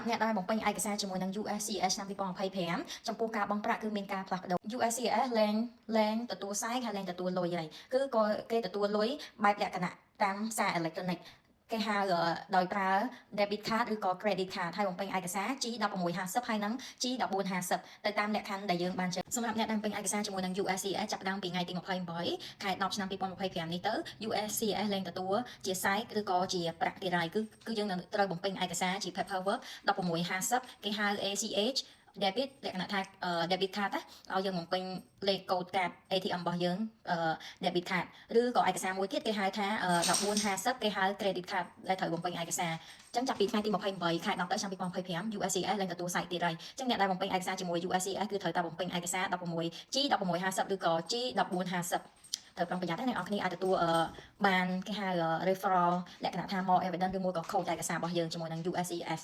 អ្នកដែលបំពេញឯកសារជាមួយនឹង USCIS ឆ្នាំ2025ចំពោះការបងប្រាក់គឺមានការផ្លាស់ប្ដូរ USCIS លែងទទួលខ្សែហើយលែងទទួលលុយហើយគឺក៏គេទទួលលុយបែបលក្ខណៈតាមសារអេឡិចត្រូនិកគេហៅដោយប្រើ debit card ឬក៏ credit card ហើយបំពេញឯកសារ G1650 ហើយនិង G1450 ទៅតាមលក្ខខណ្ឌដែលយើងបានចែកសម្រាប់អ្នកដែលបំពេញឯកសារជាមួយនឹង USCIS ចាប់ផ្ដើមពីថ្ងៃទី28ខែ10ឆ្នាំ2025នេះទៅ USCIS លែងទទួលជាខ្សែឬក៏ជាប្រាក់ទៀតហើយគឺយើងត្រូវបំពេញឯកសារជា paperwork 1650គេហៅ ACH debit លក្ខណៈថា debit card ឲ្យយើងបំពេញលេខកូដកាត ATM របស់យើងdebit card ឬក៏ឯកសារមួយទៀតគេហៅថា1450គេហៅ credit card ដែលត្រូវបំពេញឯកសារអញ្ចឹងចាប់ពីថ្ងៃទី28ខែ10ទៅឆ្នាំ2025 USCIS លែងទទួលសាច់ទៀតហើយអញ្ចឹងអ្នកដែលបំពេញឯកសារជាមួយ USCIS គឺត្រូវតែបំពេញឯកសារ G1650 ឬក៏ G1450 ត្រូវប្រុងប្រយ័ត្នណាអ្នកនរគ្នាអាចទទួលបានគេហៅ referral លក្ខណៈថា more evidence ឬមួយក៏ code ឯកសាររបស់យើងជាមួយនឹង USCIS